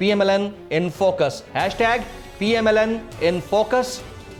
#PMLN in focus। #PMLN in focus।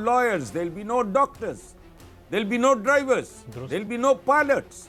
lawyers, there'll be no doctors, there'll be no drivers, there'll be no pilots.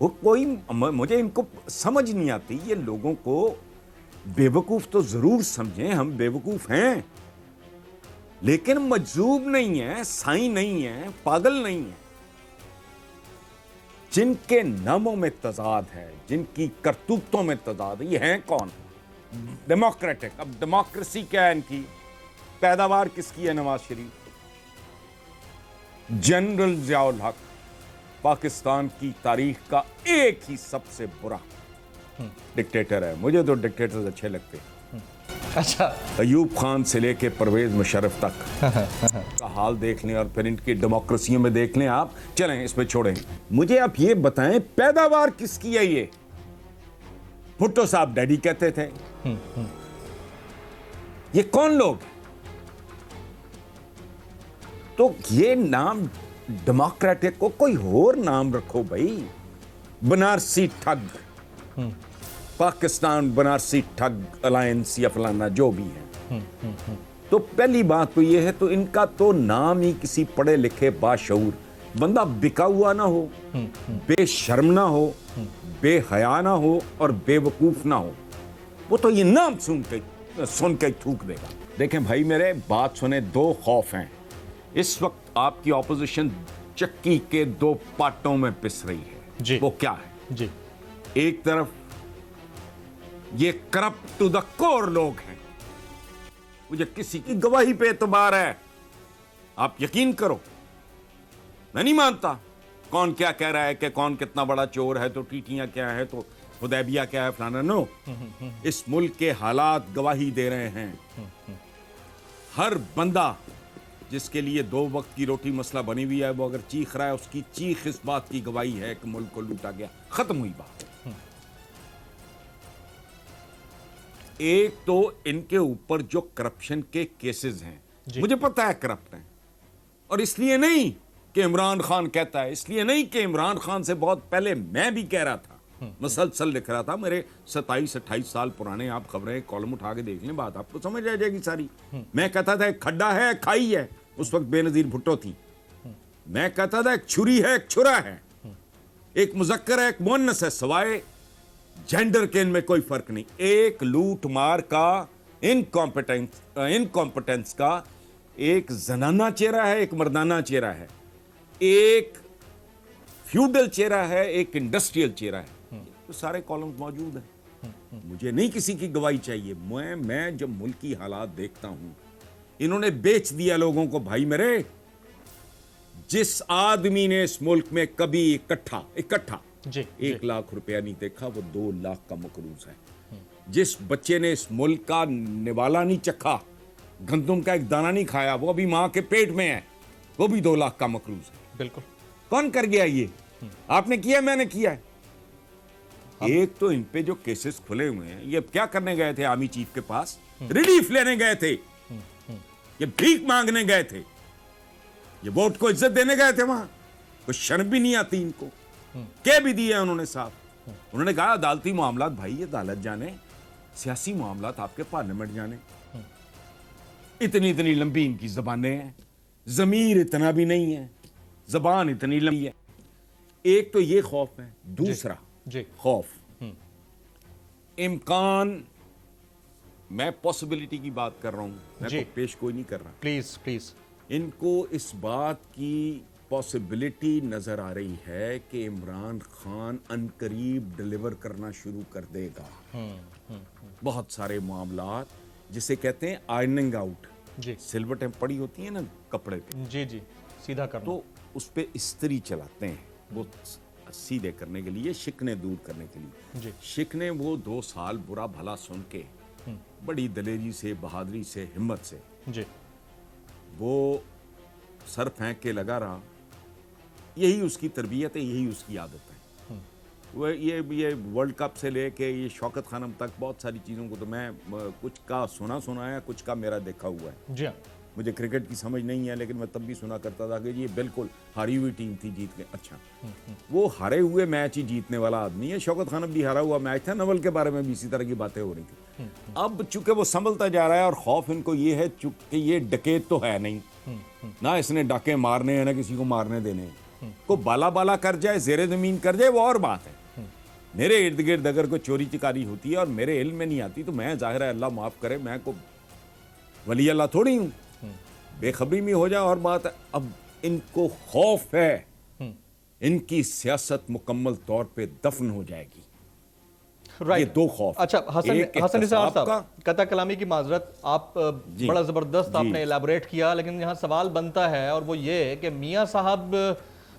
وہ کوئی مجھے ان کو سمجھ نہیں آتی. یہ لوگوں کو بیوقوف تو ضرور سمجھیں, ہم بیوقوف ہیں, لیکن مجذوب نہیں ہیں, سائیں نہیں ہیں, پاگل نہیں ہیں. جن کے ناموں میں تضاد ہے, جن کی کرتوتوں میں تضاد ہے, یہ ہیں کون؟ ڈیموکریٹک. اب ڈیموکریسی کیا ہے ان کی؟ پیداوار کس کی ہے؟ نواز شریف. جنرل ضیاء الحق پاکستان کی تاریخ کا ایک ہی سب سے برا ڈکٹیٹر ہے. مجھے تو ڈکٹیٹرز اچھے لگتے ہیں. اچھا, ایوب خان سے لے کے پرویز مشرف تک کا حال دیکھ لیں اور پھر ان کی ڈیموکریسیوں میں دیکھ لیں آپ. چلیں اس پہ چھوڑیں. مجھے آپ یہ بتائیں پیداوار کس کی ہے؟ یہ بھٹو صاحب ڈیڈی کہتے تھے. یہ کون لوگ ہیں؟ تو یہ نام ڈیموکریٹک کو کوئی اور نام رکھو بھائی. بنارسی ٹھگ, پاکستان بنارسی ٹھگ الائنس یا فلانا جو بھی ہے. تو پہلی بات تو یہ ہے, تو ان کا تو نام ہی کسی پڑھے لکھے باشعور بندہ بکا ہوا نہ ہو, بے شرم نہ ہو, بے حیا نہ ہو اور بے وقوف نہ ہو. وہ تو یہ نام سن کے تھوک دے گا. دیکھیں بھائی میرے, بات سنیں. دو خوف ہیں اس وقت. آپ کی اپوزیشن چکی کے دو پاٹوں میں پس رہی ہے. جی. وہ کیا ہے؟ جی. ایک طرف یہ کرپٹ ٹو دا کور لوگ ہیں, مجھے کسی کی گواہی پہ اعتبار ہے. آپ یقین کرو, میں نہیں مانتا کون کیا کہہ رہا ہے کہ کون کتنا بڑا چور ہے, تو ٹیٹیاں کیا ہے, تو حدیبیہ کیا ہے, فلانا. نو, اس ملک کے حالات گواہی دے رہے ہیں. ہر بندہ جس کے لیے 2 وقت کی روٹی مسئلہ بنی ہوئی ہے, وہ اگر چیخ رہا ہے, اس کی چیخ اس بات کی گواہی ہے کہ ملک کو لوٹا گیا. ختم ہوئی بات. ایک تو ان کے اوپر جو کرپشن کے کیسز ہیں, مجھے پتا ہے کرپٹ ہیں, اور اس لیے نہیں کہ عمران خان کہتا ہے, اس لیے نہیں کہ عمران خان سے بہت پہلے میں بھی کہہ رہا تھا, مسلسل لکھ رہا تھا. میرے 27-28 سال پرانے آپ خبریں کالم اٹھا کے دیکھ لیں, بات آپ کو سمجھ آ جائے گی ساری. میں کہتا تھا ایک کھڈا ہے, ایک کھائی ہے. اس وقت بے نظیر بھٹو تھی. میں کہتا تھا ایک چھری ہے, ایک چھرا ہے, ایک مذکر ہے, ایک مؤنث ہے, سوائے جینڈر کے ان میں کوئی فرق نہیں. ایک لوٹ مار کا, انکمپٹنس کا ایک زنانہ چہرہ ہے, ایک مردانہ چہرہ ہے, ایک فیوڈل چہرہ ہے, ایک انڈسٹریل چہرہ ہے. تو سارے کالمز موجود ہیں. مجھے نہیں کسی کی گواہی چاہیے. میں جب ملکی حالات دیکھتا ہوں, انہوں نے بیچ دیا لوگوں کو. بھائی میرے, جس آدمی نے اس ملک میں کبھی اکٹھا 1 لاکھ روپیہ نہیں دیکھا, وہ 2 لاکھ کا مقروض ہے. جس بچے نے اس ملک کا نوالا نہیں چکھا, گندم کا ایک دانہ نہیں کھایا, وہ ابھی ماں کے پیٹ میں ہے, وہ بھی 2 لاکھ کا مقروض ہے. بالکل. کون کر گیا یہ؟ آپ نے کیا, میں نے کیا ہے. ایک تو ان پہ جو کیسز کھلے ہوئے ہیں, یہ کیا کرنے گئے تھے آرمی چیف کے پاس؟ ریلیف لینے گئے تھے, یہ بھیک مانگنے گئے تھے, یہ ووٹ کو عزت دینے گئے تھے. وہاں کوئی شرم بھی نہیں آتی ان کو. کہہ بھی دیا انہوں نے صاحب. انہوں نے کہا عدالتی معاملات بھائی یہ عدالت جانے, سیاسی معاملات آپ کے پارلیمنٹ جانے. اتنی لمبی ان کی زبانیں ہیں, ضمیر اتنا بھی نہیں ہے, زبان اتنی لمبی ہے. ایک تو یہ خوف ہے. دوسرا خوف, امکان, میں پاسبلٹی کی بات کر رہا ہوں, میں کو پیش کوئی نہیں کر رہا. پلیز. ان کو اس بات کی پاسبلٹی نظر آ رہی ہے کہ عمران خان عنقریب ڈیلیور کرنا شروع کر دے گا. بہت سارے معاملات جسے کہتے ہیں آئرننگ آؤٹ, سلوٹیں پڑی ہوتی ہیں نا کپڑے پہ, سیدھا کرنا, تو اس پہ استری چلاتے ہیں وہ سیدھے کرنے کے لیے, شکنے دور کرنے کے لیے. شکنے وہ 2 سال برا بھلا سن کے بڑی دلیری سے, بہادری سے, ہمت سے وہ سر پھینک کے لگا رہا. یہی اس کی تربیت ہے, یہی اس کی عادت ہے. وہ یہ ورلڈ کپ سے لے کے یہ شوکت خانم تک بہت ساری چیزوں کو تو میں کچھ کا سنا ہے, کچھ کا میرا دیکھا ہوا ہے. مجھے کرکٹ کی سمجھ نہیں ہے, لیکن میں تب بھی سنا کرتا تھا کہ یہ بالکل ہاری ہوئی ٹیم تھی, جیت کے. اچھا, وہ ہارے ہوئے میچ ہی جیتنے والا آدمی ہے. شوکت خانم بھی ہارا ہوا میچ تھا, نول کے بارے میں بھی اسی طرح کی باتیں ہو رہی تھی. اب چونکہ وہ سنبھلتا جا رہا ہے, اور خوف ان کو یہ ہے چونکہ یہ ڈکیت تو ہے نہیں, نہ اس نے ڈاکے مارنے ہیں نہ کسی کو مارنے دینے ہیں. کو بالا بالا کر جائے, زیر زمین کر جائے, وہ اور بات ہے. میرے ارد گرد اگر کوئی چوری چکاری ہوتی ہے اور میرے علم میں نہیں آتی تو میں ظاہر ہے اللہ معاف کرے میں کو ولی اللہ تھوڑی ہوں, بے خبری میں ہو جائے اور بات ہے. اب ان کو خوف ہے, ان کی سیاست مکمل طور پہ دفن ہو جائے گی. یہ دو خوف. اچھا حسن نثار صاحب, قطع کلامی کی معذرت, آپ جی بڑا زبردست آپ نے ایلیبوریٹ کیا, لیکن یہاں سوال بنتا ہے اور وہ یہ کہ میاں صاحب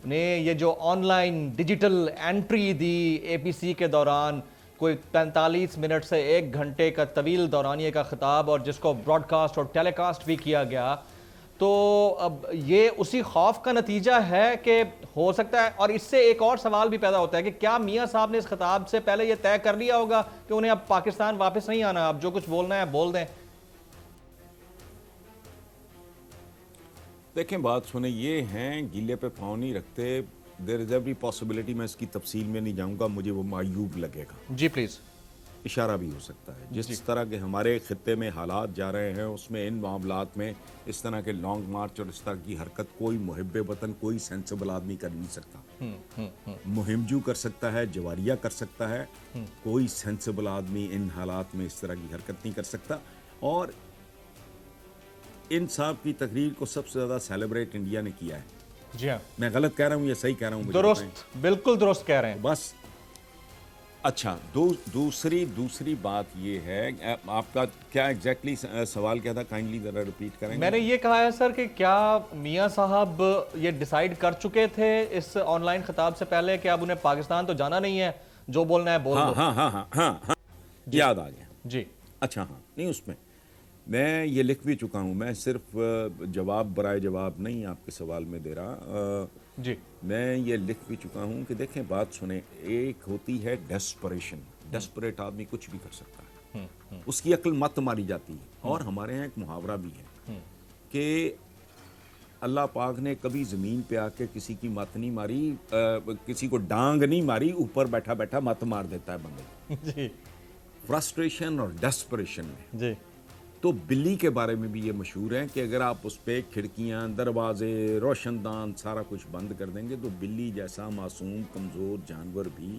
نے یہ جو آن لائن ڈیجیٹل انٹری دی اے پی سی کے دوران, کوئی 45 منٹ سے 1 گھنٹے کا طویل دورانیے کا خطاب, اور جس کو براڈ کاسٹ اور ٹیلی کاسٹ بھی کیا گیا, تو اب یہ اسی خوف کا نتیجہ ہے کہ ہو سکتا ہے. اور اس سے ایک اور سوال بھی پیدا ہوتا ہے کہ کیا میاں صاحب نے اس خطاب سے پہلے یہ طے کر لیا ہوگا کہ انہیں اب پاکستان واپس نہیں آنا, اب جو کچھ بولنا ہے بول دیں؟ دیکھیں بات سنیں, یہ ہیں گلے پہ پاؤں نہیں رکھتے. دیر از ایوری پاسبلٹی, میں اس کی تفصیل میں نہیں جاؤں گا, مجھے وہ معیوب لگے گا. جی پلیز. اشارہ بھی ہو سکتا ہے جس طرح کے ہمارے خطے میں حالات جا رہے ہیں, اس میں ان معاملات میں اس طرح کے لانگ مارچ اور اس طرح کی حرکت کوئی محب وطن, کوئی سینسبل آدمی کر نہیں سکتا. مہم جو کر سکتا ہے, جواریہ کر سکتا ہے, کوئی سینسبل آدمی ان حالات میں اس طرح کی حرکت نہیں کر سکتا. اور ان صاحب کی تقریر کو سب سے زیادہ سیلیبریٹ انڈیا نے کیا ہے. جی ہاں, میں غلط کہہ رہا ہوں یا صحیح کہہ رہا ہوں؟ درست, بالکل درست کہہ رہے ہیں. بس اچھا, دوسری بات یہ ہے, آپ کا کیا ایگزیکٹلی سوال کیا تھا, کائنڈلی ذرا ریپیٹ کریں. میں نے یہ کہا ہے سر کہ کیا میاں صاحب یہ ڈیسائیڈ کر چکے تھے اس آن لائن خطاب سے پہلے کہ اب انہیں پاکستان تو جانا نہیں ہے, جو بولنا ہے بول دو؟ ہاں یاد آ گیا. جی اچھا, ہاں نہیں, اس میں یہ لکھ بھی چکا ہوں. میں صرف جواب برائے جواب نہیں آپ کے سوال میں دے رہا. جی, میں یہ لکھ بھی چکا ہوں کہ دیکھیں بات سنیں, ایک ہوتی ہے ڈیسپریشن. ڈیسپریٹ آدمی کچھ بھی کر سکتا ہے, اس کی عقل مت ماری جاتی ہے. اور ہمارے یہاں ایک محاورہ بھی ہے کہ اللہ پاک نے کبھی زمین پہ آ کے کسی کی مت نہیں ماری, کسی کو ڈانگ نہیں ماری, اوپر بیٹھا بیٹھا مت مار دیتا ہے بندے. جی, فرسٹریشن اور ڈیسپریشن میں. جی, تو بلی کے بارے میں بھی یہ مشہور ہے کہ اگر آپ اس پہ کھڑکیاں, دروازے, روشن دان سارا کچھ بند کر دیں گے تو بلی جیسا معصوم کمزور جانور بھی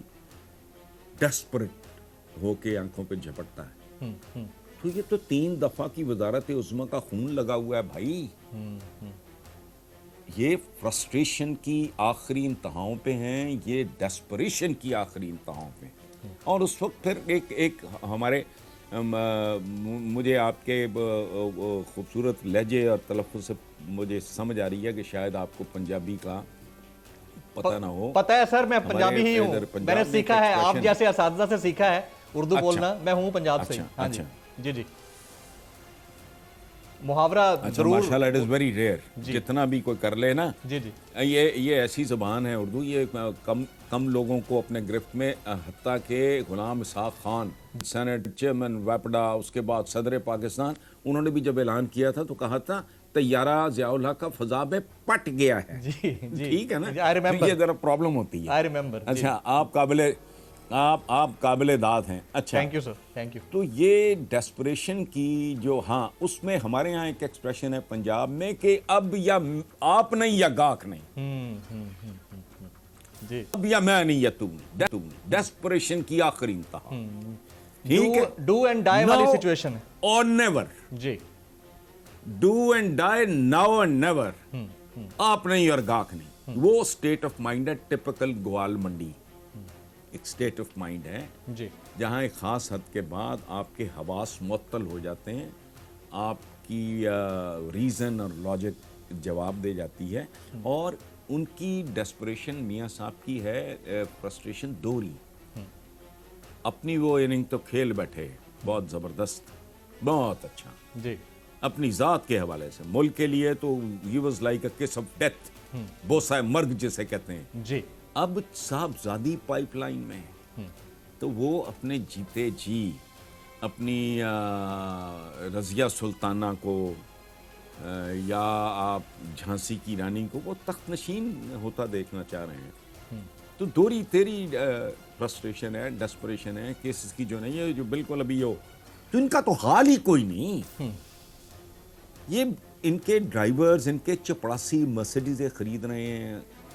ڈیسپریٹ ہو کے آنکھوں پہ جھپٹتا ہے. تو یہ تو 3 دفعہ کی وزارت عظمیٰ کا خون لگا ہوا ہے بھائی. یہ فرسٹریشن کی آخری انتہاؤں پہ ہیں, یہ ڈیسپریشن کی آخری انتہاؤں پہ. اور اس وقت پھر ایک ہمارے مجھے آپ کے خوبصورت لہجے اور تلفظ سے مجھے سمجھ آ رہی ہے کہ شاید آپ کو پنجابی کا پتہ نہ ہو. پتہ ہے سر, میں پنجابی ہی ہوں, میں نے سیکھا ہے آپ جیسے اساتذہ سے سیکھا ہے اردو بولنا. میں ہوں پنجاب سے. ہاں جی جی جی, محاورہ ضرور. ماشاءاللہ, اٹ از ویری ریئر. جتنا بھی کوئی کر لے نا, جی جی, یہ ایسی زبان ہے اردو, یہ کم لوگوں کو اپنے گرفت میں, حتیٰ کہ غلام اسحاق خان سینٹ چیئرمین ویپڈا, اس کے بعد صدر پاکستان, انہوں نے بھی جب اعلان کیا تھا تو کہا تھا طیارہ ضیاء الحق کا فضا میں پٹ گیا ہے. جی جی, ٹھیک ہے نا, یہ ذرا پرابلم ہوتی ہے. I remember. اچھا, آپ قابل داد ہیں. اچھا, thank you sir, thank you. تو یہ ڈیسپریشن کی جو, ہاں اس میں ہمارے یہاں ایک ایکسپریشن ہے پنجاب میں کہ اب یا آپ نہیں یا گاک نہیں, جی, اب یا میں نہیں یا تم. ڈیسپریشن کی آخری انتہا. ٹھیک ہے, ڈو اینڈ ڈائی والی سچویشن ہے. اور نیور. جی, do and die, now and never. آپ نہیں اور گاک نہیں. وہ اسٹیٹ آف مائنڈ ہے, ٹپکل گوال منڈی ایک اسٹیٹ آف مائنڈ ہے جی, جہاں ایک خاص حد کے بعد آپ کے حواس معطل ہو جاتے ہیں, آپ کی ریزن اور لاجک جواب دے جاتی ہے. اور ان کی ڈیسپریشن میاں صاحب کی ہے فرسٹریشن دوہری. اپنی وہ اننگ تو کھیل بیٹھے بہت زبردست, بہت اچھا. جی, اپنی ذات کے حوالے سے, ملک کے لیے تو ہی واز لائک اے کس آف ڈیتھ, بوسہ مرگ جسے کہتے ہیں. جی, اب صاحبزادی پائپ لائن میں, تو وہ اپنے جیتے جی اپنی رضیہ سلطانہ کو یا آپ جھانسی کی رانی کو وہ تخت نشین ہوتا دیکھنا چاہ رہے ہیں. تو دوری تیری فرسٹریشن ہے, ڈیسپریشن ہے کیسز کی جو نہیں ہے, جو بالکل ابھی ہو تو ان کا تو حال ہی کوئی نہیں. یہ ان کے ڈرائیورز, ان کے چپڑاسی مرسیڈیزیں خرید رہے ہیں,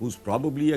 who's probably a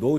2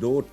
2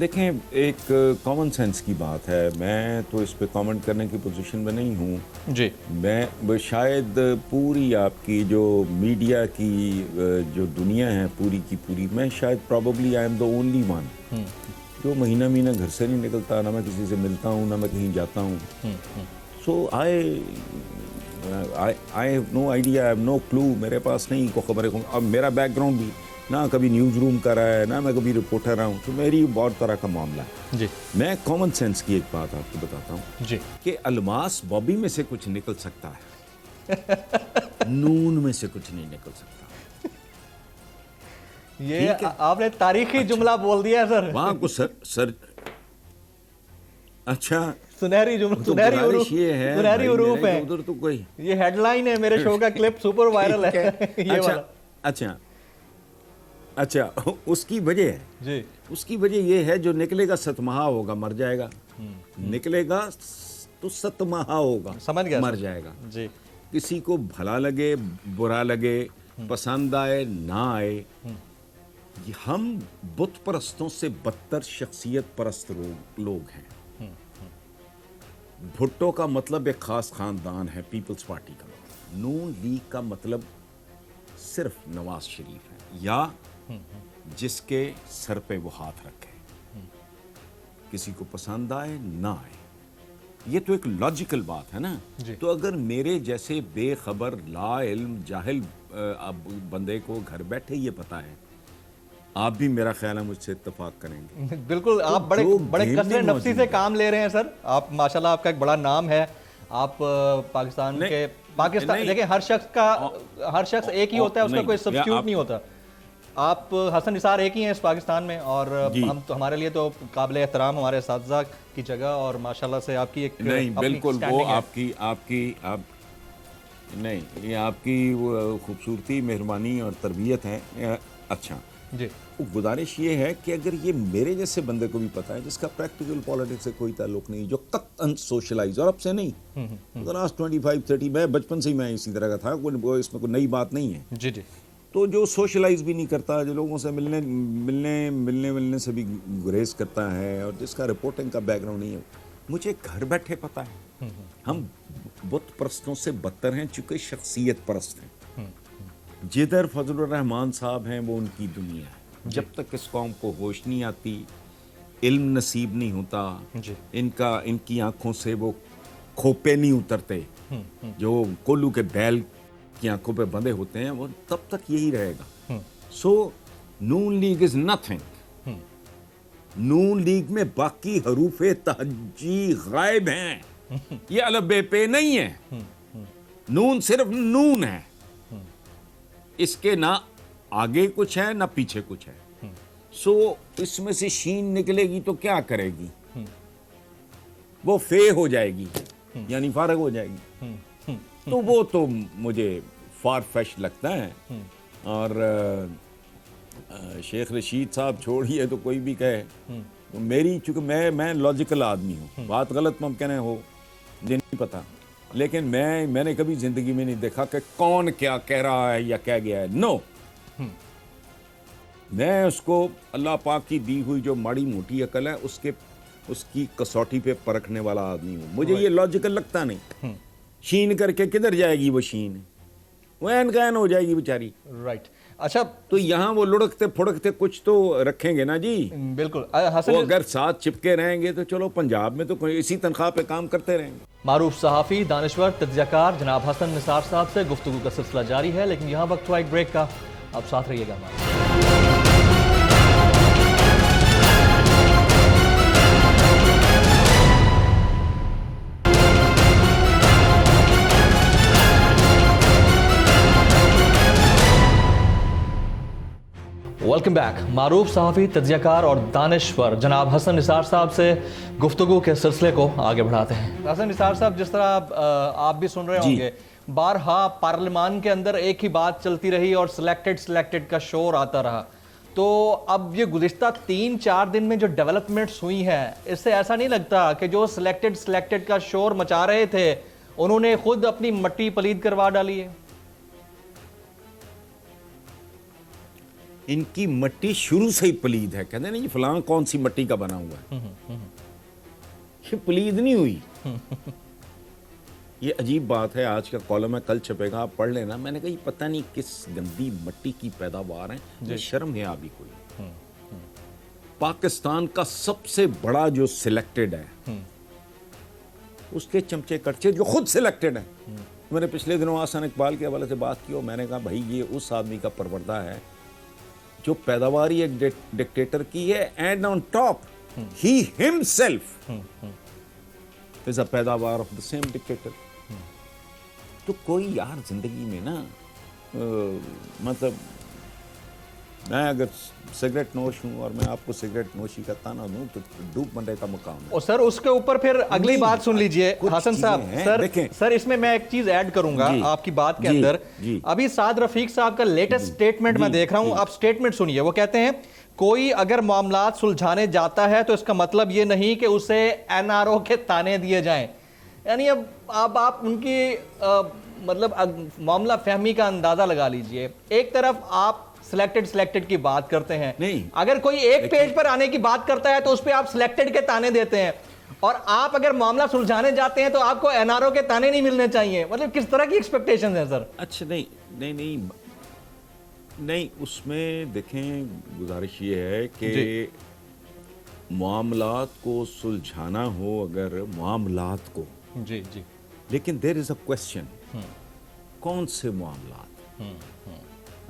دیکھیں ایک کامن سینس کی بات ہے، میں تو اس پہ کامنٹ کرنے کی پوزیشن میں نہیں ہوں جی میں شاید پوری آپ کی جو میڈیا کی جو دنیا ہے پوری کی پوری، میں شاید probably I am the only one جو مہینہ گھر سے نہیں نکلتا، نہ میں کسی سے ملتا ہوں نہ میں کہیں جاتا ہوں. So I have no idea, I have no clue, میرے پاس نہیں کو خبر ہے. اب میرا بیک گراؤنڈ بھی نہ کبھی نیوز روم کا رہا ہے نہ میں کبھی رپورٹر رہا ہوں، تو میری بہت طرح کا معاملہ ہے. جی میں کامن سینس کی ایک بات آپ کو بتاتا ہوں جی کہ الماس بابی میں سے کچھ نکل سکتا ہے، نون میں سے کچھ نہیں نکل سکتا. یہ آپ نے تاریخی جملہ بول دیا ہے سر. وہاں کو سر اچھا سنہری جملہ، تو سنہری گزارش حروف، یہ ہے سنہری بھائی حروف میرے ہے. ادھر تو کوئی یہ ہیڈ لائن ہے میرے شو کا، کلپ سپر وائرل ہے یہ والا. اچھا اس کی وجہ ہے، جی اس کی وجہ یہ ہے جو نکلے گا ستمہا ہوگا مر جائے گا، نکلے گا تو ستمہا ہوگا سمجھ گیا مر سر. جائے گا. جی کسی کو بھلا لگے برا لگے پسند آئے نہ آئے، ہم بت پرستوں سے بدتر شخصیت پرست لوگ ہیں. بھٹو کا مطلب ایک خاص خاندان ہے، پیپلز پارٹی کا مطلب، نون لیگ کا مطلب صرف نواز شریف ہے یا جس کے سر پہ وہ ہاتھ رکھے، کسی کو پسند آئے نہ آئے. یہ تو ایک لاجیکل بات ہے نا. تو اگر میرے جیسے بے خبر لا علم جاہل بندے کو گھر بیٹھے یہ پتا ہے، آپ بھی میرا خیال ہے مجھ سے اتفاق کریں گے. بالکل، آپ بڑے کثرت نفسی سے کام لے رہے ہیں سر. آپ ماشاءاللہ آپ کا ایک بڑا نام ہے. آپ پاکستان دیکھیں ہر شخص ایک ہی ہوتا ہے، اس کا کوئی سبسٹیوٹ نہیں ہوتا. آپ حسن نثار ایک ہی ہیں اس پاکستان میں، اور ہم تو ہمارے لیے تو قابل احترام ہمارے اساتذہ کی جگہ، اور ماشاءاللہ سے آپ کی ایک نہیں بالکل وہ آپ نہیں یہ آپ کی خوبصورتی مہربانی اور تربیت ہے. اچھا جی گزارش یہ ہے کہ اگر یہ میرے جیسے بندے کو بھی پتا ہے جس کا پریکٹیکل پالیٹکس سے کوئی تعلق نہیں، جو قطعاً سوشلائز، اور اب سے نہیں، لاسٹ 25-30 میں بچپن سے ہی میں اسی طرح کا تھا، اس میں کوئی نئی بات نہیں ہے. جی جی تو جو سوشلائز بھی نہیں کرتا، جو لوگوں سے ملنے سے بھی گریز کرتا ہے، اور جس کا رپورٹنگ کا بیک گراؤنڈ نہیں ہے، مجھے گھر بیٹھے پتا ہے. ہم بت پرستوں سے بدتر ہیں چونکہ شخصیت پرست ہیں. جدھر فضل الرحمان صاحب ہیں وہ ان کی دنیا ہے. جب تک اس قوم کو ہوش نہیں آتی، علم نصیب نہیں ہوتا، ان کی آنکھوں سے وہ کھوپے نہیں اترتے جو کولو کے بیل کی آنکھوں پہ بندھے ہوتے ہیں، وہ تب تک یہی رہے گا. So Noon League is nothing. Noon League میں باقی حروف تہجی غائب ہیں، یہ الف بے پہ نہیں ہے. نون صرف نون ہے، اس کے نہ آگے کچھ ہے نہ پیچھے کچھ ہے. سو اس میں سے شین نکلے گی تو کیا کرے گی؟ وہ فے ہو جائے گی، یعنی فارغ ہو جائے گی. تو وہ تو مجھے فار فیش لگتا ہے. اور شیخ رشید صاحب چھوڑیے تو کوئی بھی کہے، میری چونکہ میں لاجیکل آدمی ہوں، بات غلط ممکن ہے ہو، مجھے نہیں پتا، لیکن میں نے کبھی زندگی میں نہیں دیکھا کہ کون کیا کہہ رہا ہے یا کہہ گیا ہے. نو، میں اس کو اللہ پاک کی دی ہوئی جو ماڑی موٹی عقل ہے اس کی کسوٹی پہ پرکھنے والا آدمی ہوں. مجھے یہ لاجیکل لگتا نہیں. شین کر کے کدھر جائے گی وہ شین؟ وہ این کین ہو جائے گی بیچاری. رائٹ. اچھا تو یہاں وہ لڑکتے پھڑکتے کچھ تو رکھیں گے نا جی. بالکل. وہ اگر ساتھ چپکے رہیں گے تو چلو پنجاب میں تو اسی تنخواہ پہ کام کرتے رہیں گے. معروف صحافی، دانشور، تجزیہ کار جناب حسن نثار صاحب سے گفتگو کا سلسلہ جاری ہے، لیکن یہاں وقت ہوا ایک بریک کا. آپ ساتھ رہیے گا ہمارے. Welcome back. معروف صحافی، تجزیہ کار اور دانشور جناب حسن نثار صاحب سے گفتگو کے سلسلے کو آگے بڑھاتے ہیں. حسن نثار صاحب، جس طرح آپ بھی سن رہے ہوں گے، بارہا پارلیمان کے اندر ایک ہی بات چلتی رہی اور سلیکٹڈ کا شور آتا رہا. تو اب یہ گزشتہ 3-4 دن میں جو ڈیولپمنٹس ہوئی ہیں، اس سے ایسا نہیں لگتا کہ جو سلیکٹڈ کا شور مچا رہے تھے انہوں نے خود اپنی مٹی پلید کروا ڈالی ہے؟ ان کی مٹی شروع سے ہی پلید ہے. کہتے ہیں نا یہ فلاں کون سی مٹی کا بنا ہوا ہے, یہ پلید نہیں ہوئی. یہ عجیب بات ہے. آج کا کالم ہے, کل چھپے گا, آپ پڑھ لینا. میں نے کہا یہ پتہ نہیں کس گندی مٹی کی پیداوار ہیں, یہ شرم ہے ابھی کوئی. پاکستان کا سب سے بڑا جو سلیکٹڈ ہے, اس کے چمچے کٹچے جو خود سلیکٹڈ ہیں. میں نے پچھلے دنوں آسان اقبال کے حوالے سے بات کی اور میں نے کہا بھائی یہ اس آدمی کا پروردہ ہے جو پیداوار ہی ایک ڈکٹیٹر کی ہے, and on top he himself is a پیداوار آف دا سیم ڈکٹیٹر. تو کوئی یار زندگی میں نا مطلب میں اگر سگریٹ نوش ہوں اور میں آپ کو سگریٹ نوشی کا تانا دوں تو ڈوب مرنے کا مقام ہے. اور سر اس کے اوپر پھر اگلی بات سن لیجئے حسن صاحب. سر اس میں ایک چیز ایڈ کروں گا آپ کی بات کے اندر. ابھی سعد رفیق صاحب کا لیٹسٹ سٹیٹمنٹ میں دیکھ رہا ہوں, آپ سٹیٹمنٹ سنیے. وہ کہتے ہیں کوئی اگر معاملات سلجھانے جاتا ہے تو اس کا مطلب یہ نہیں کہ اسے این آر او کے تانے دیے جائیں. یعنی اب آپ ان کی مطلب معاملہ فہمی کا اندازہ لگا لیجئے. ایک طرف آپ سلیکٹڈ کی بات کرتے ہیں, اگر کوئی ایک پیج پر آنے کی بات کرتا ہے تو اس پہ آپ سلیکٹڈ کے تانے دیتے ہیں, اور آپ اگر معاملہ سلجھانے جاتے ہیں تو آپ کو این آر او کے تانے نہیں ملنے چاہیے. مطلب کس طرح کی ایکسپیکٹیشنز ہیں سر؟ اچھا نہیں اس میں دیکھیں گزارش یہ ہے کہ معاملات کو سلجھانا ہو, اگر معاملات کو, جی جی, لیکن دیر از اے کوشچن کون سے معاملات.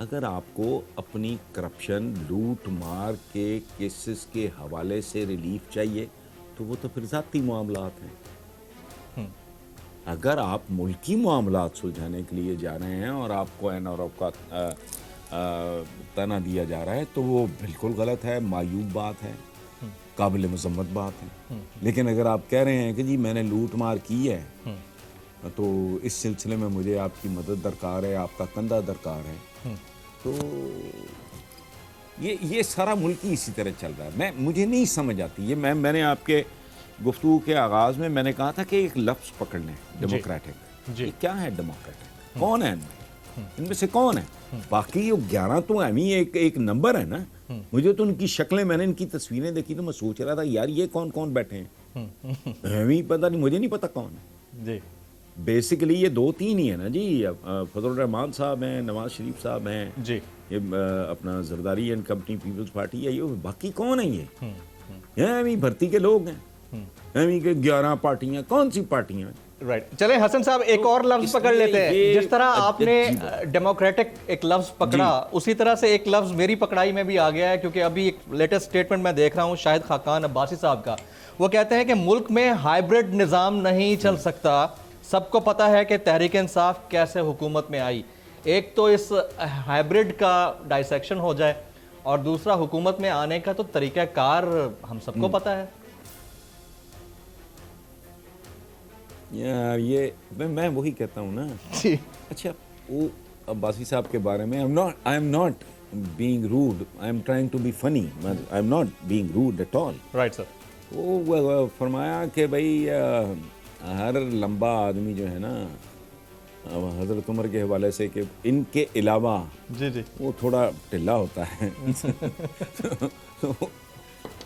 اگر آپ کو اپنی کرپشن لوٹ مار کے کیسز کے حوالے سے ریلیف چاہیے تو وہ تو پھر ذاتی معاملات ہیں. اگر آپ ملکی معاملات سلجھانے کے لیے جا رہے ہیں اور آپ کو این آر او کا تانا دیا جا رہا ہے تو وہ بالکل غلط ہے, معیوب بات ہے, قابل مذمت بات ہے. لیکن اگر آپ کہہ رہے ہیں کہ جی میں نے لوٹ مار کی ہے تو اس سلسلے میں مجھے آپ کی مدد درکار ہے, آپ کا کندھا درکار ہے, تو یہ سارا ملک ہی اسی طرح چل رہا ہے. مجھے نہیں سمجھ آتی یہ. میں نے آپ کے گفتگو کے آغاز میں نے کہا تھا کہ ایک لفظ پکڑ لیں, ڈیموکریٹک. یہ کیا ہے ڈیموکریٹک؟ کون ہے ان میں سے کون ہے؟ باقی 11 تو ایک نمبر ہے نا. مجھے تو ان کی شکلیں, میں نے ان کی تصویریں دیکھی تو میں سوچ رہا تھا یار یہ کون بیٹھے ہیں, پتہ نہیں, مجھے نہیں پتا کون ہے. جی بیسیکلی یہ 2-3 ہی ہے نا جی. فضل الرحمان صاحب ہیں, نواز شریف صاحب ہیں, جی, یہ اپنا زرداری اینڈ کمپنی پیپلز پارٹی ہے. یہ باقی کون ہیں؟ یہ بھرتی کے لوگ ہیں, کہ 11 پارٹیاں, کون سی پارٹیاں ہیں؟ رائٹ. چلیں حسن صاحب ایک اور لفظ پکڑ لیتے ہیں. جس طرح آپ نے ڈیموکریٹک ایک لفظ پکڑا, اسی طرح سے ایک لفظ میری پکڑائی میں بھی آ گیا ہے, کیونکہ ابھی ایک لیٹسٹ سٹیٹمنٹ میں دیکھ رہا ہوں شاہد خاقان عباسی صاحب کا. وہ کہتے ہیں کہ ملک میں ہائیبرڈ نظام نہیں چل سکتا. سب کو پتا ہے کہ تحریک انصاف کیسے حکومت میں آئی. ایک تو اس ہائیبرڈ کا ڈائسیکشن ہو جائے, اور دوسرا حکومت میں آنے کا تو طریقہ کار ہم سب کو پتا ہے. یار یہ میں وہی کہتا ہوں نا. اچھا وہ عباسی صاحب کے بارے میں I am not being rude, I am trying to be funny, I am not being rude at all. Right sir. وہ فرمایا کہ بھائی ہر لمبا آدمی جو ہے نا حضرت عمر کے حوالے سے کہ ان کے علاوہ وہ تھوڑا ٹھلا ہوتا ہے.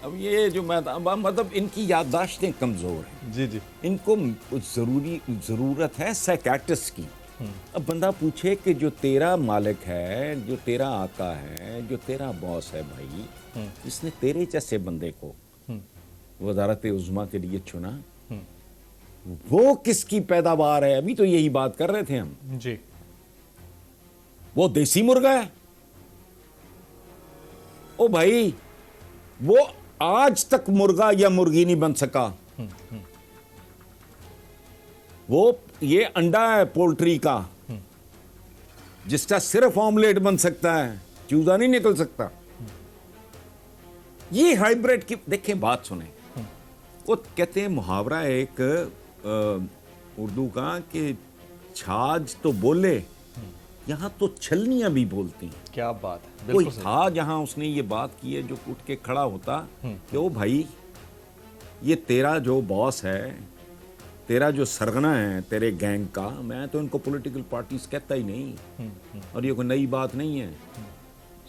اب یہ جو مطلب ان کی یادداشتیں کمزور ہیں. جی, ان کو ضرورت ہے سائیکیٹرسٹ کی. اب بندہ پوچھے کہ جو تیرا مالک ہے, جو تیرا آقا ہے, جو تیرا باس ہے بھائی, جس نے تیرے جیسے بندے کو وزارت عظمیٰ کے لیے چنا, وہ کس کی پیداوار ہے؟ ابھی تو یہی بات کر رہے تھے ہم. جی, وہ دیسی مرغا ہے. او بھائی وہ آج تک مرغا یا مرغی نہیں بن سکا. وہ یہ انڈا ہے پولٹری کا, جس کا صرف آملیٹ بن سکتا ہے, چوزا نہیں نکل سکتا. یہ ہائیبریڈ کی دیکھیں بات سنیں. وہ کہتے ہیں محاورہ ایک اردو کا کہ چھاج تو بولے, یہاں تو چھلنیاں بھی بولتی ہیں. کیا بات ہے. کوئی تھا جہاں اس نے یہ بات کی ہے جو اٹھ کے کھڑا ہوتا کہ او بھائی یہ تیرا جو باس ہے, تیرا جو سرغنہ ہے تیرے گینگ کا, میں تو ان کو پولیٹیکل پارٹیز کہتا ہی نہیں, اور یہ کوئی نئی بات نہیں ہے.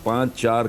5-4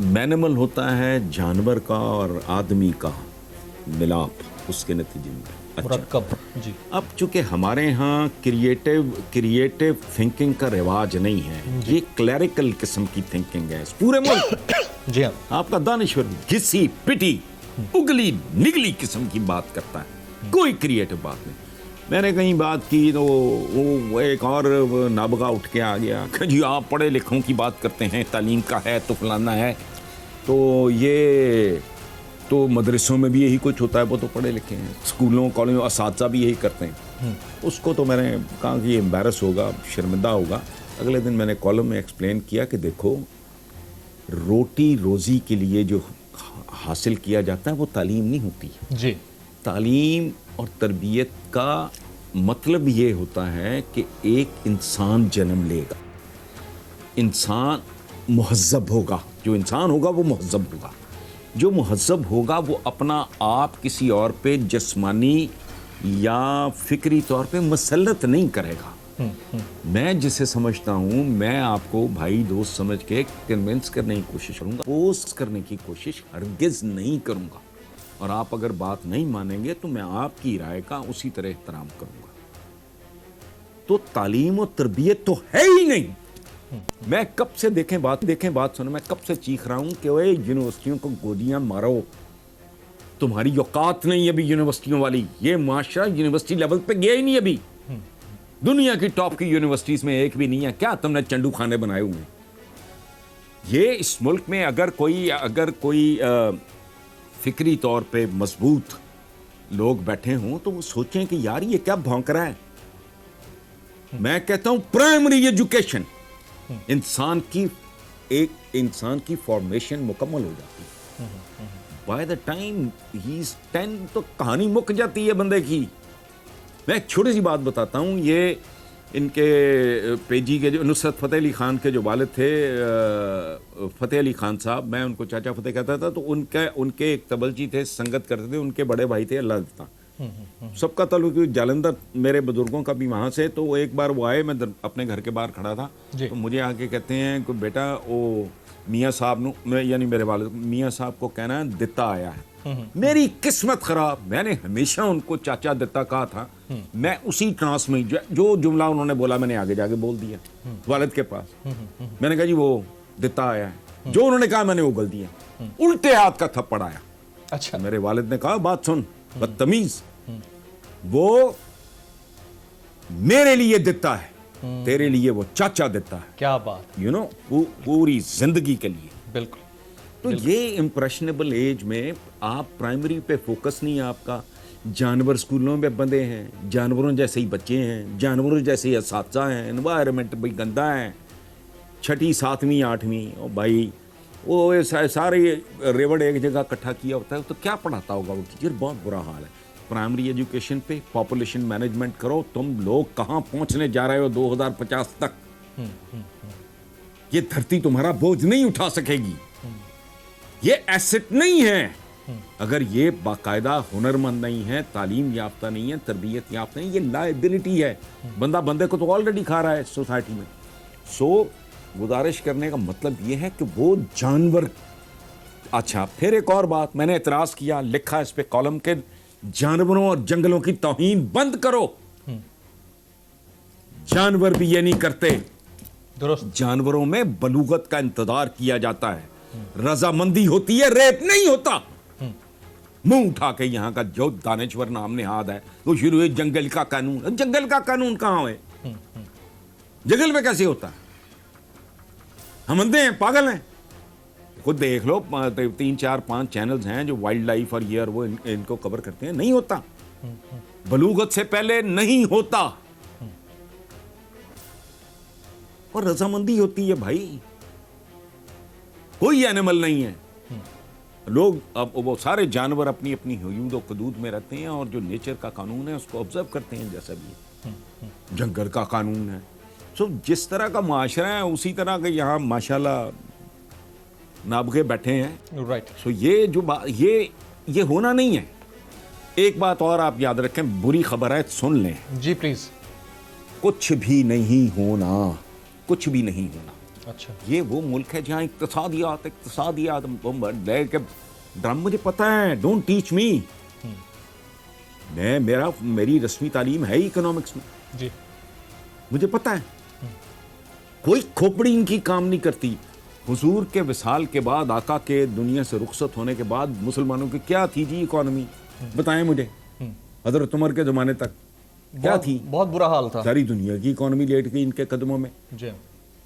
مینیمل ہوتا ہے جانور کا اور آدمی کا ملاپ، اس کے نتیجے میں مرکب. جی اب چونکہ ہمارے ہاں کریٹیو تھنکنگ کا رواج نہیں ہے، یہ کلیریکل قسم کی تھنکنگ ہے پورے ملک. جی ہاں. آپ کا دانشور گھسی پٹی اگلی نگلی قسم کی بات کرتا ہے، کوئی کریٹو بات نہیں. میں نے کہیں بات کی تو وہ ایک اور نابغہ اٹھ کے آ گیا کہ جی آپ پڑھے لکھوں کی بات کرتے ہیں، تعلیم کا ہے تو فلانا ہے، تو یہ تو مدرسوں میں بھی یہی کچھ ہوتا ہے، وہ تو پڑھے لکھے ہیں، اسکولوں کالجوں اساتذہ بھی یہی کرتے ہیں. اس کو تو میں نے کہا کہ یہ امبیرس ہوگا، شرمندہ ہوگا. اگلے دن میں نے کالم میں ایکسپلین کیا کہ دیکھو، روٹی روزی کے لیے جو حاصل کیا جاتا ہے وہ تعلیم نہیں ہوتی. جی تعلیم اور تربیت کا مطلب یہ ہوتا ہے کہ ایک انسان جنم لے گا، انسان مہذب ہوگا، جو انسان ہوگا وہ مہذب ہوگا، جو مہذب ہوگا وہ اپنا آپ کسی اور پہ جسمانی یا فکری طور پہ مسلط نہیں کرے گا. میں جسے سمجھتا ہوں میں آپ کو بھائی دوست سمجھ کے کنونس کرنے کی کوشش کروں گا، پوسٹ کرنے کی کوشش ہرگز نہیں کروں گا. اور آپ اگر بات نہیں مانیں گے تو میں آپ کی رائے کا اسی طرح احترام کروں گا. تو تعلیم و تربیت تو ہے ہی نہیں. میں کب سے دیکھیں بات سنیں، میں کب سے چیخ رہا ہوں کہ اوے یونیورسٹیوں کو گولیاں مارو، تمہاری اوقات نہیں ابھی یونیورسٹیوں والی. یہ معاشرہ یونیورسٹی لیول پہ گیا ہی نہیں ابھی. دنیا کی ٹاپ کی یونیورسٹیز میں ایک بھی نہیں ہے. کیا تم نے چنڈو خانے بنائے ہوئے ہیں؟ یہ اس ملک میں اگر کوئی فکری طور پہ مضبوط لوگ بیٹھے ہوں تو وہ سوچیں کہ یار یہ کیا بھونک رہا ہے. میں کہتا ہوں پرائمری ایجوکیشن انسان کی فارمیشن مکمل ہو جاتی ہے. بائی دا ٹائم ہی از 10 تو کہانی مک جاتی ہے بندے کی. میں ایک چھوٹی سی بات بتاتا ہوں. یہ ان کے پیجی کے جو نصرت فتح علی خان کے جو والد تھے، فتح علی خان صاحب، میں ان کو چاچا فتح کہتا تھا. تو ان کے ایک تبلچی تھے، سنگت کرتے تھے. ان کے بڑے بھائی تھے اللہ دیتا، سب کا تعلق جالندھر میرے بزرگوں کا بھی وہاں سے. تو ایک بار وہ آئے، میں اپنے گھر کے باہر کھڑا تھا، تو مجھے آ کے کہتے ہیں کہ بیٹا وہ میاں صاحب یعنی میرے والد میاں صاحب کو کہنا ہے دتا آیا ہے. میری قسمت خراب، میں نے ہمیشہ ان کو چاچا دتا کہا تھا. میں اسی ٹرانس میں جو جملہ انہوں نے بولا میں نے آگے جا کے بول دیا والد کے پاس. میں نے کہا جی وہ دتا آیا ہے، جو انہوں نے کہا میں نے اگل دیا. الٹے ہاتھ کا تھپڑ آیا. اچھا. میرے والد نے کہا بات سن بدتمیز، وہ میرے لیے دتا ہے، تیرے لیے وہ چاچا دتا ہے. کیا بات. پوری زندگی کے لیے. بالکل. تو یہ امپریشنیبل ایج میں آپ پرائمری پہ فوکس نہیں. آپ کا جانور اسکولوں میں بندے ہیں، جانوروں جیسے ہی بچے ہیں، جانوروں جیسے ہی اساتذہ ہیں، انوائرمنٹ بھی گندا ہے. 6ٹھی 7ویں 8ویں او بھائی وہ سارے ریوڑ ایک جگہ اکٹھا کیا ہوتا ہے تو کیا پڑھاتا ہوگا وہ ٹیچر. بہت برا حال ہے. پرائمری ایجوکیشن پہ پاپولیشن مینجمنٹ کرو. تم لوگ کہاں پہنچنے جا رہے ہو 2050 تک. یہ دھرتی تمہارا بوجھ نہیں اٹھا سکے گی. یہ ایسٹ نہیں ہے. اگر یہ باقاعدہ ہنرمند نہیں ہے، تعلیم یافتہ نہیں ہے، تربیت یافتہ نہیں، یہ لائبلٹی ہے. بندہ بندے کو تو آلریڈی کھا رہا ہے سوسائٹی میں. سو گزارش کرنے کا مطلب یہ ہے کہ وہ جانور. اچھا پھر ایک اور بات میں نے اعتراض کیا، لکھا اس پہ کالم کے جانوروں اور جنگلوں کی توہین بند کرو. جانور بھی یہ نہیں کرتے. درست. جانوروں میں بلوغت کا انتظار کیا جاتا ہے، رضامندی ہوتی ہے، ریپ نہیں ہوتا. منہ اٹھا کے یہاں کا جو دانشور نام نہاد ہے وہ شروع ہوئی جنگل کا قانون. جنگل کا قانون کہاں ہے؟ جنگل میں کیسے ہوتا ہے؟ ہم اندھے ہیں، پاگل ہیں. خود دیکھ لو 3 4 5 چینلز ہیں جو وائلڈ لائف اور یہ وہ ان کو کور کرتے ہیں. نہیں ہوتا. بلوغت سے پہلے نہیں ہوتا. اور رضامندی ہوتی ہے بھائی. کوئی اینیمل نہیں ہے. لوگ اب وہ سارے جانور اپنی اپنی حدود و حدود میں رہتے ہیں اور جو نیچر کا قانون ہے اس کو آبزرو کرتے ہیں. جیسا بھی جنگل کا قانون ہے. سو جس طرح کا معاشرہ ہے اسی طرح کے یہاں ماشاءاللہ نابغے بیٹھے ہیں. رائٹ. سو یہ جو یہ ہونا نہیں ہے. ایک بات اور آپ یاد رکھیں، بری خبر ہے، سن لیں. جی پلیز. کچھ بھی نہیں ہونا. کچھ بھی نہیں ہونا. اچھا یہ وہ ملک ہے جہاں اقتصادیات لے کے ڈرم. مجھے پتا ہے, ڈونٹ ٹیچ می. میری رسمی تعلیم ہے اکنامکس میں, جی مجھے پتا ہے. کوئی کھوپڑی ان کی کام نہیں کرتی. حضور کے وصال کے بعد, آقا کے دنیا سے رخصت ہونے کے بعد مسلمانوں کی کیا تھی جی اکانومی؟ بتائیں مجھے. حضرت عمر کے زمانے تک کیا تھی؟ بہت برا حال تھا. ساری دنیا کی اکانومی لیٹ گئی ان کے قدموں میں. جی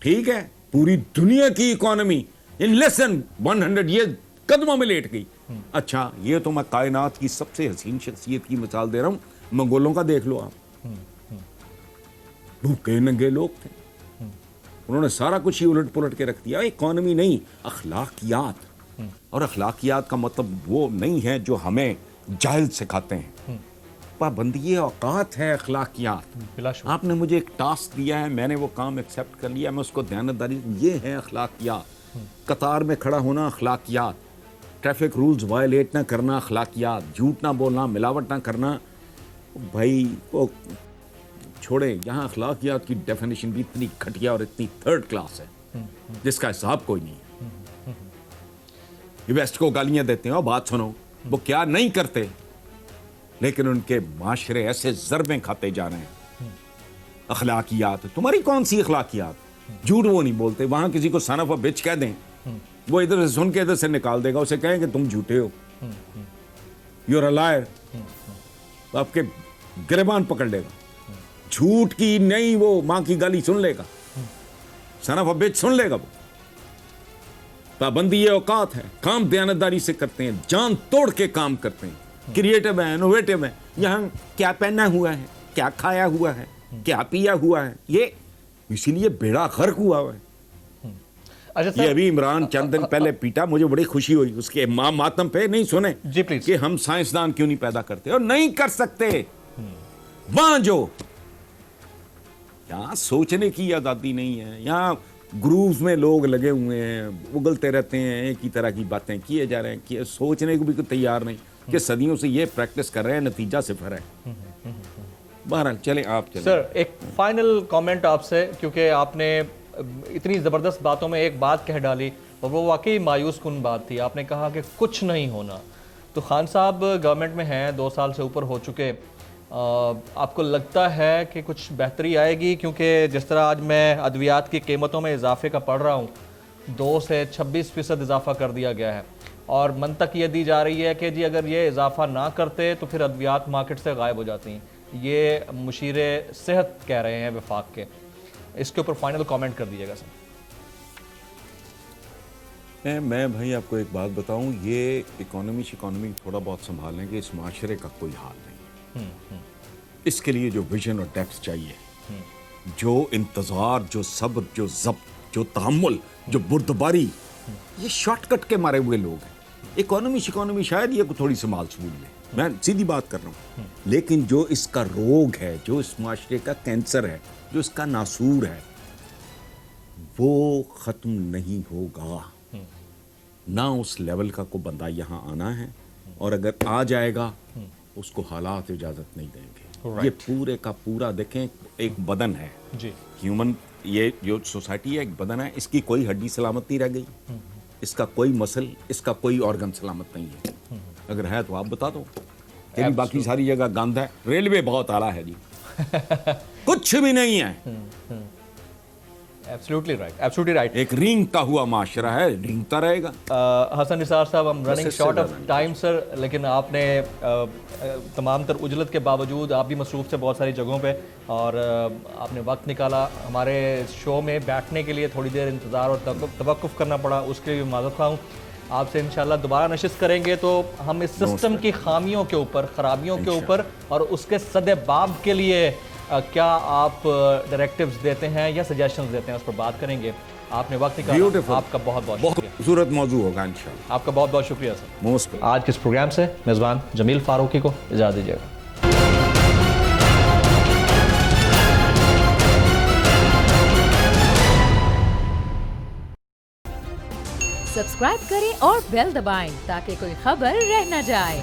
ٹھیک ہے, پوری دنیا کی economy in less then 100 year قدموں میں لیٹ گئی. اچھا, یہ تو میں کائنات کی سب سے حسین شخصیت کی مثال دے رہا ہوں. منگولوں کا دیکھ لو آپ, بھوکے ننگے لوگ تھے, انہوں نے سارا کچھ ہی الٹ پلٹ کے رکھ دیا. اکانومی نہیں, اخلاقیات. اور اخلاقیات کا مطلب وہ نہیں ہے جو ہمیں جاہل سکھاتے ہیں. پابندی اوقات ہے اخلاقیات. آپ نے مجھے ایک ٹاسک دیا ہے, میں نے وہ کام ایکسیپٹ کر لیا, میں اس کو دیانتداری, یہ ہے اخلاقیات. قطار میں کھڑا ہونا اخلاقیات, ٹریفک رولز وائلیٹ نہ کرنا اخلاقیات, جھوٹ نہ بولنا, ملاوٹ نہ کرنا. بھائی وہ چھوڑیں, یہاں اخلاقیات کی ڈیفینیشن بھی اتنی گھٹیا اور اتنی تھرڈ کلاس ہے جس کا حساب کوئی نہیں ہے. یہ ویسٹ کو گالیاں دیتے ہیں, اور بات سنو, وہ کیا نہیں کرتے, لیکن ان کے معاشرے ایسے ضربیں کھاتے جا رہے ہیں. اخلاقیات, تمہاری کون سی اخلاقیات؟ جھوٹ وہ نہیں بولتے. وہاں کسی کو son of a bitch کہہ دیں, وہ ادھر سے سن کے ادھر سے نکال دے گا. اسے کہیں کہ تم جھوٹے ہو, یو آر اے لائر, تو آپ کے گریبان پکڑ لے گا. جھوٹ کی نہیں, وہ ماں کی گالی سن لے گا, son of a bitch سن لے گا. وہ پابندی یہ اوقات ہے, کام دیانتداری سے کرتے ہیں, جان توڑ کے کام کرتے ہیں, کریٹو ہیں, انوویٹو ہیں. یہاں کیا پہنا ہوا ہے, کیا کھایا ہوا ہے, کیا پیا ہوا ہے, یہ اسی لیے بیڑا غرق ہوا ہے. یہ ابھی عمران چند دن پہلے پیٹا, مجھے بڑی خوشی ہوئی اس کے ماتم پہ. نہیں سنیں جی پلیز, کہ ہم سائنسدان کیوں نہیں پیدا کرتے, اور نہیں کر سکتے. وہاں جو یہاں سوچنے کی آزادی نہیں ہے, یہاں گروپس میں لوگ لگے ہوئے ہیں, اگلتے رہتے ہیں, ایک ہی طرح کی باتیں کیے جا رہے ہیں, کہ سوچنے کو بھی کوئی تیار نہیں, کہ صدیوں سے یہ پریکٹس کر رہے ہیں, نتیجہ صفر ہے. بہرحال چلیں آپ چلیں. سر ایک فائنل کامنٹ آپ سے, کیونکہ آپ نے اتنی زبردست باتوں میں ایک بات کہہ ڈالی, اور وہ واقعی مایوس کن بات تھی. آپ نے کہا کہ کچھ نہیں ہونا. تو خان صاحب گورنمنٹ میں ہیں, 2 سال سے اوپر ہو چکے, آپ کو لگتا ہے کہ کچھ بہتری آئے گی؟ کیونکہ جس طرح آج میں ادویات کی قیمتوں میں اضافے کا پڑھ رہا ہوں, 2 سے 26% اضافہ کر دیا گیا ہے, اور منطق یہ دی جا رہی ہے کہ جی اگر یہ اضافہ نہ کرتے تو پھر ادویات مارکیٹ سے غائب ہو جاتی ہیں. یہ مشیر صحت کہہ رہے ہیں وفاق کے. اس کے اوپر فائنل کامنٹ کر دیجیے گا سر. میں بھائی آپ کو ایک بات بتاؤں, یہ اکانومی تھوڑا بہت سنبھال لیں کہ اس معاشرے کا کوئی حال نہیں. اس کے لیے جو ویژن اور ڈیپتھ چاہیے, جو انتظار, جو صبر, جو ضبط, جو تحمل, جو بردباری, یہ شارٹ کٹ کے مارے ہوئے لوگ ہیں. اکانومی شاید یہ تھوڑی سنبھال سبول لے, میں سیدھی بات کر رہا ہوں, لیکن جو اس کا روگ ہے, جو اس معاشرے کا کینسر ہے, جو اس کا ناسور ہے, وہ ختم نہیں ہوگا. نہ اس لیول کا کوئی بندہ یہااں آنا ہے, اور اگر آ جائے گا اس کو حالات اجازت نہیں دیں گے. یہ پورے کا پورا دیکھیں, ایک بدن ہے جی, ہیومن, یہ جو سوسائٹی ہے ایک بدن ہے, اس کی کوئی ہڈی سلامت نہیں رہ گئی, اس کا کوئی مسل, اس کا کوئی آرگن سلامت نہیں ہے. اگر ہے تو آپ بتا دو. کہ باقی ساری جگہ گند ہے, ریلوے بہت اعلیٰ ہے جی, کچھ بھی نہیں ہے. Absolutely right. ایک رینگتا ہوا معاشرہ ہے, رینگتا رہے گا. حسن نثار صاحب, ہم running short of time sir, لیکن آپ نے تمام تر اجلت کے باوجود, آپ بھی مصروف تھے بہت ساری جگہوں پہ, اور آپ نے وقت نکالا ہمارے شو میں بیٹھنے کے لیے. تھوڑی دیر انتظار اور توقف کرنا پڑا, اس کے لیے بھی معذرت خواہ ہوں. آپ سے انشاءاللہ دوبارہ نشست کریں گے تو ہم اس سسٹم کی خامیوں کے اوپر, خرابیوں کے اوپر, اور اس کے سد باب کے لیے کیا آپ ڈائریکٹیوز دیتے ہیں یا سجیشنز دیتے ہیں, اس پر بات کریں گے. آپ نے وقت نکالا, آپ کا بہت بہت شکریہ. خوبصورت موضوع ہوگا انشاءاللہ. آپ کا بہت بہت شکریہ سر. موسٹ. آج کے اس پروگرام سے میزبان جمیل فاروقی کو اجازت دیجیے گا. سبسکرائب کریں اور بیل دبائیں تاکہ کوئی خبر رہ نہ جائے.